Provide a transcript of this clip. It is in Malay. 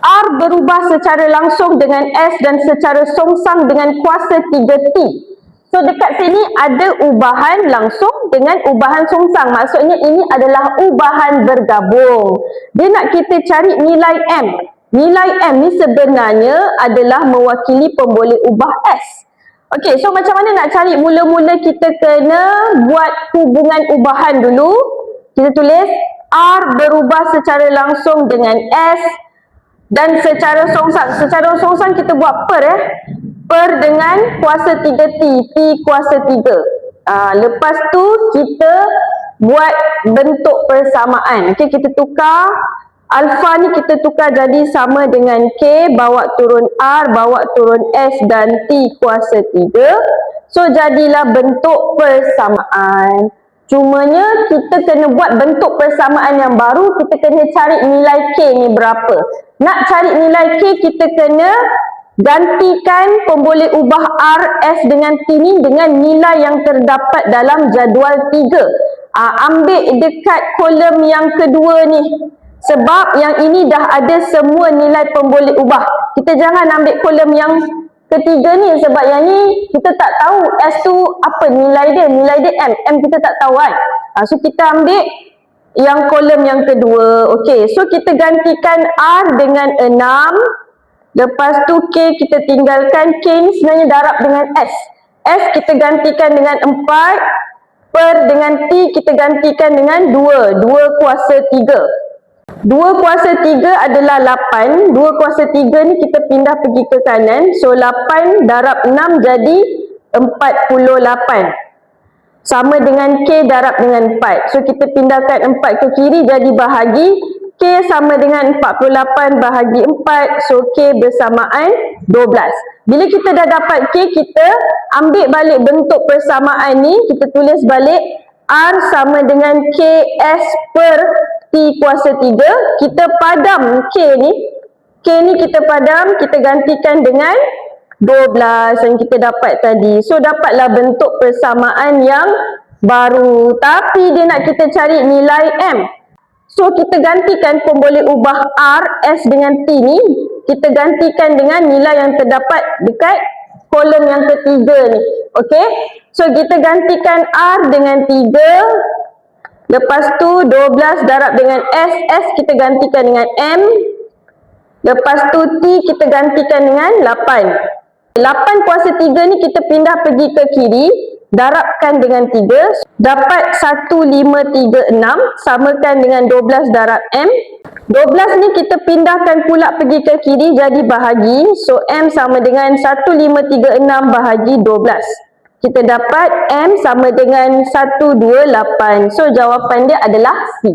R berubah secara langsung dengan S dan secara songsang dengan kuasa 3T. So dekat sini ada ubahan langsung dengan ubahan songsang. Maksudnya ini adalah ubahan bergabung. Dia nak kita cari nilai M. Nilai M ni sebenarnya adalah mewakili pemboleh ubah S. Okey, so macam mana nak cari? Mula-mula kita kena buat hubungan ubahan dulu. Kita tulis R berubah secara langsung dengan S dan secara songsang. Secara songsang kita buat per per dengan kuasa 3T, T kuasa 3. Lepas tu kita buat bentuk persamaan. Okey, kita tukar alfa ni, kita tukar jadi sama dengan K, bawa turun R, bawa turun S dan T kuasa 3. So jadilah bentuk persamaan. Cumanya kita kena buat bentuk persamaan yang baru, kita kena cari nilai K ni berapa. Nak cari nilai K, kita kena gantikan pemboleh ubah R, S dengan T ni dengan nilai yang terdapat dalam jadual 3. Ambil dekat kolom yang kedua ni. Sebab yang ini dah ada semua nilai pemboleh ubah. Kita jangan ambil kolom yang ketiga ni, sebab yang ni kita tak tahu S tu apa nilai dia. Nilai dia M. M kita tak tahu kan. So kita ambil yang kolom yang kedua. Okey, so kita gantikan R dengan 6. Lepas tu K kita tinggalkan. K ni sebenarnya darab dengan S. S kita gantikan dengan 4. Per dengan T kita gantikan dengan 2. 2 kuasa 3. 2 kuasa 3 adalah 8. 2 kuasa 3 ni kita pindah pergi ke kanan. So 8 darab 6 jadi 48. Sama dengan K darab dengan 4. So kita pindahkan 4 ke kiri jadi bahagi. K sama dengan 48 bahagi 4. So K bersamaan 12. Bila kita dah dapat K, kita ambil balik bentuk persamaan ni. Kita tulis balik R sama dengan KS per T kuasa 3. Kita padam K ni. K ni kita padam, kita gantikan dengan 12 yang kita dapat tadi. So dapatlah bentuk persamaan yang baru. Tapi dia nak kita cari nilai M. So kita gantikan pemboleh ubah R, S dengan T ni. Kita gantikan dengan nilai yang terdapat dekat kolom yang ketiga ni. Okey. So kita gantikan R dengan 3. Lepas tu 12 darab dengan S. S kita gantikan dengan M. Lepas tu T kita gantikan dengan 8. 8 kuasa 3 ni kita pindah pergi ke kiri. Darabkan dengan 3. Dapat 1536. Samakan dengan 12 darab M. 12 ni kita pindahkan pula pergi ke kiri jadi bahagi. So M sama dengan 1536 bahagi 12. Kita dapat M sama dengan 128. So jawapan dia adalah C.